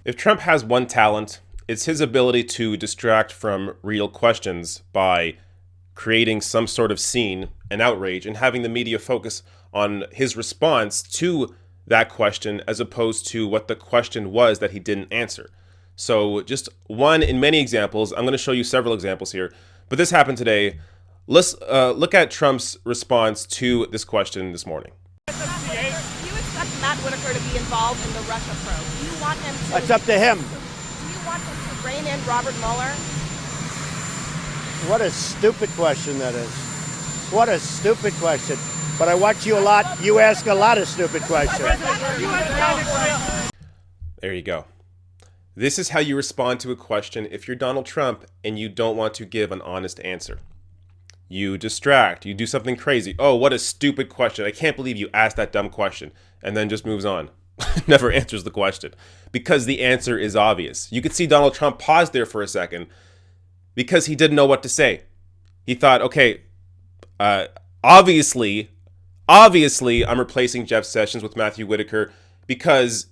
If Trump has one talent, it's his ability to distract from real questions by creating some sort of scene and outrage and having the media focus on his response to that question as opposed to what the question was that he didn't answer. So just one in many examples. I'm going to show you several examples here, but this happened today. Let's look at Trump's response to this question this morning. Do you expect Matt Whitaker to be involved in the Russia probe? Do you want him to? It's up to him. Do you want him to rein in Robert Mueller? What a stupid question that is. What a stupid question. But I watch you a lot. You ask a lot of stupid questions. There you go. This is how you respond to a question if you're Donald Trump and you don't want to give an honest answer. You distract, you do something crazy. Oh, what a stupid question. I can't believe you asked that dumb question. And then just moves on. Never answers the question. Because the answer is obvious. You could see Donald Trump pause there for a second because he didn't know what to say. He thought, okay, obviously, I'm replacing Jeff Sessions with Matthew Whitaker because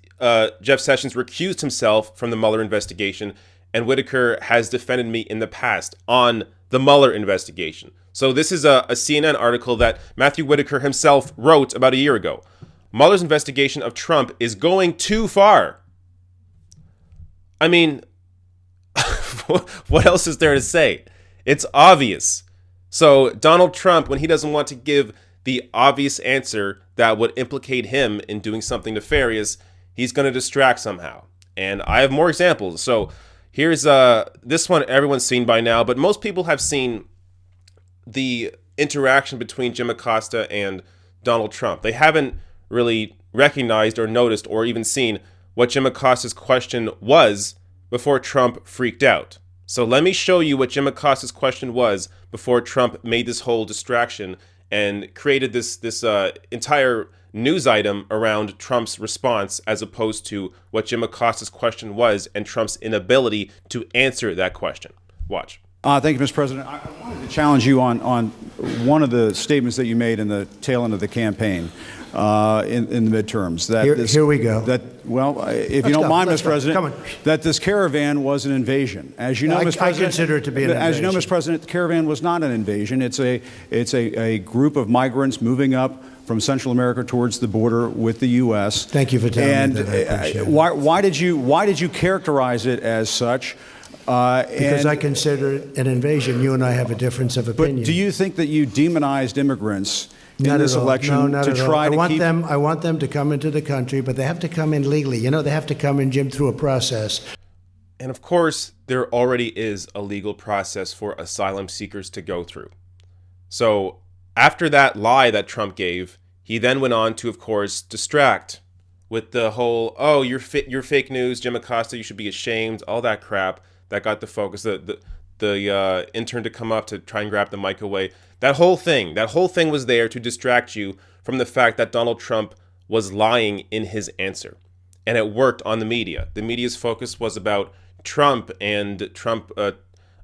Jeff Sessions recused himself from the Mueller investigation, and Whitaker has defended me in the past on the Mueller investigation. So this is a CNN article that Matthew Whitaker himself wrote about a year ago. Mueller's investigation of Trump is going too far. I mean, what else is there to say? It's obvious. So Donald Trump, when he doesn't want to give the obvious answer that would implicate him in doing something nefarious, he's going to distract somehow. And I have more examples. So here's this one everyone's seen by now, but most people have seen the interaction between Jim Acosta and Donald Trump. They haven't really recognized or noticed or even seen what Jim Acosta's question was before Trump freaked out. So let me show you what Jim Acosta's question was before Trump made this whole distraction and created this entire news item around Trump's response as opposed to what Jim Acosta's question was and Trump's inability to answer that question. Watch. Thank you, Mr. President. I wanted to challenge you on one of the statements that you made in the tail end of the campaign in the midterms. That here we go. If you don't mind, Mr. President, that this caravan was an invasion. As you know, Mr. President, I consider it to be an invasion. As you know, Mr. President, the caravan was not an invasion. It's a group of migrants moving up from Central America towards the border with the U.S. Thank you for telling me that. I appreciate it. Why did you characterize it as such? Because I consider it an invasion. You and I have a difference of opinion. But do you think that you demonized immigrants in this election to try to keep? I want them to come into the country, but they have to come in legally. You know, they have to come in, Jim, through a process. And of course, there already is a legal process for asylum seekers to go through. So after that lie that Trump gave, he then went on to, of course, distract with the whole, oh, you're fake news, Jim Acosta, you should be ashamed, all that crap. That got the focus, the intern to come up to try and grab the mic away. That whole thing was there to distract you from the fact that Donald Trump was lying in his answer. And it worked on the media. The media's focus was about Trump and Trump,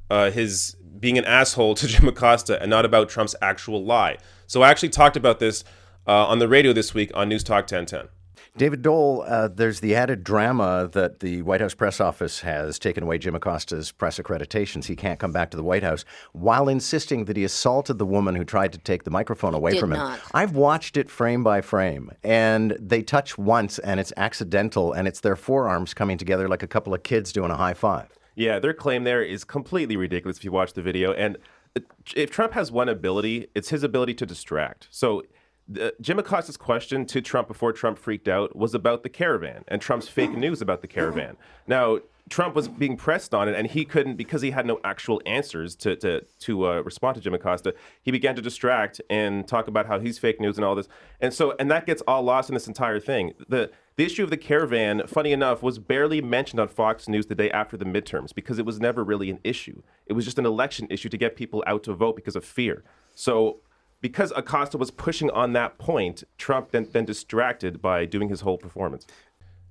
his being an asshole to Jim Acosta and not about Trump's actual lie. So I actually talked about this on the radio this week on News Talk 1010. David Dole, there's the added drama that the White House press office has taken away Jim Acosta's press accreditations. He can't come back to the White House while insisting that he assaulted the woman who tried to take the microphone away from him. I've watched it frame by frame, and they touch once, and it's accidental, and it's their forearms coming together like a couple of kids doing a high five. Yeah, their claim there is completely ridiculous if you watch the video. And if Trump has one ability, it's his ability to distract. So Jim Acosta's question to Trump before Trump freaked out was about the caravan and Trump's fake news about the caravan. Now, Trump was being pressed on it, and he couldn't, because he had no actual answers to respond to Jim Acosta. He began to distract and talk about how he's fake news and all this. And that gets all lost in this entire thing. The issue of the caravan, funny enough, was barely mentioned on Fox News the day after the midterms because it was never really an issue. It was just an election issue to get people out to vote because of fear. So because Acosta was pushing on that point, Trump then distracted by doing his whole performance.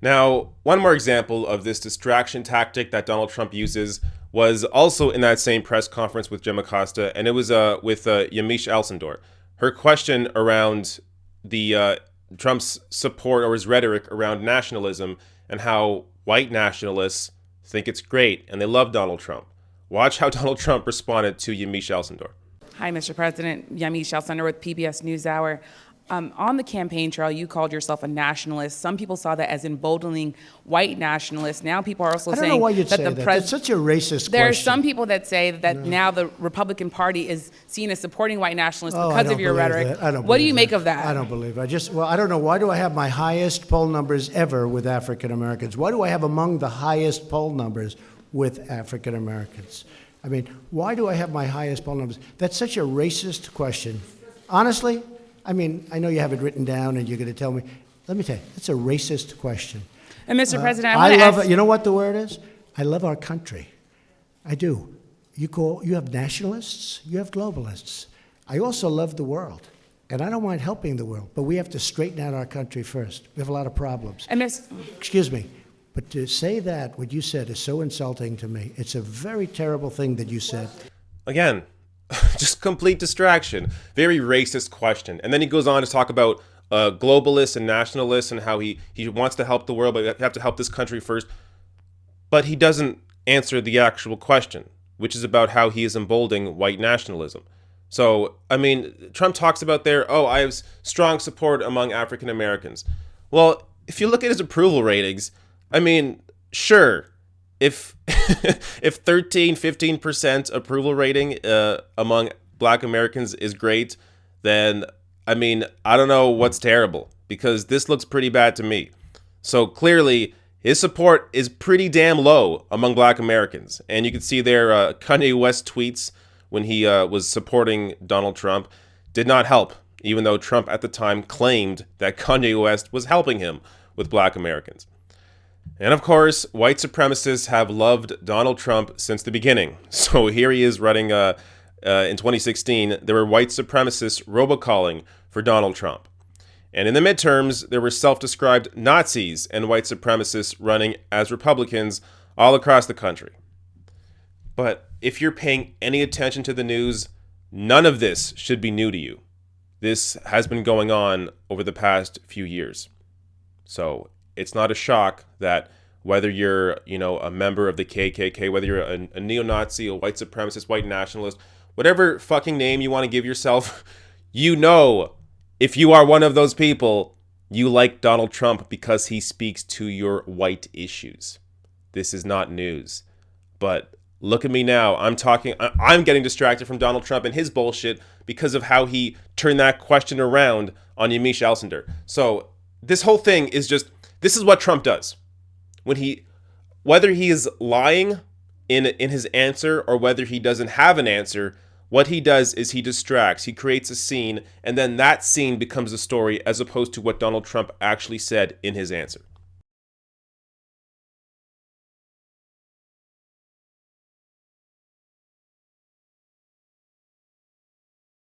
Now, one more example of this distraction tactic that Donald Trump uses was also in that same press conference with Jim Acosta, and it was with Yamiche Alcindor. Her question around the Trump's support or his rhetoric around nationalism and how white nationalists think it's great and they love Donald Trump. Watch how Donald Trump responded to Yamiche Alcindor. Hi, Mr. President. Yamiche Alcindor with PBS NewsHour. On the campaign trail, you called yourself a nationalist. Some people saw that as emboldening white nationalists. Now people are also I don't saying know why you'd that say the that. president. That's such a racist There are question. some people that say that now the Republican Party is seen as supporting white nationalists Oh, I because don't of your believe rhetoric. that. I don't What do you believe make of that? I don't believe it. I don't know. Why do I have my highest poll numbers ever with African Americans? Why do I have among the highest poll numbers with African Americans? I mean, why do I have my highest poll numbers? That's such a racist question. Honestly, I mean, I know you have it written down and you're going to tell me. Let me tell you, it's a racist question. And Mr. President, I want to love ask. it. You know what the word is? I love our country. I do. You have nationalists, you have globalists. I also love the world. And I don't mind helping the world, but we have to straighten out our country first. We have a lot of problems. And Ms. Excuse me, but to say that, what you said, is so insulting to me. It's a very terrible thing that you said. Again, just complete distraction. Very racist question. And then he goes on to talk about globalists and nationalists and how he wants to help the world, but we have to help this country first. But he doesn't answer the actual question, which is about how he is emboldening white nationalism. So, I mean, Trump talks about there, I have strong support among African Americans. Well, if you look at his approval ratings, I mean, sure, if 13-15% approval rating among black Americans is great, then I mean, I don't know what's terrible, because this looks pretty bad to me. So clearly his support is pretty damn low among black Americans. And you can see there Kanye West tweets when he was supporting Donald Trump did not help, even though Trump at the time claimed that Kanye West was helping him with black Americans. And of course, white supremacists have loved Donald Trump since the beginning. So here he is running, in 2016, there were white supremacists robocalling for Donald Trump. And in the midterms, there were self-described Nazis and white supremacists running as Republicans all across the country. But if you're paying any attention to the news, none of this should be new to you. This has been going on over the past few years. So it's not a shock that whether you're, a member of the KKK, whether you're a neo-Nazi, a white supremacist, white nationalist, whatever fucking name you want to give yourself, if you are one of those people, you like Donald Trump because he speaks to your white issues. This is not news. But look at me now. I'm getting distracted from Donald Trump and his bullshit because of how he turned that question around on Yamiche Alcindor. So this whole thing is just, this is what Trump does. Whether he is lying in his answer or whether he doesn't have an answer, what he does is he distracts. He creates a scene, and then that scene becomes a story as opposed to what Donald Trump actually said in his answer.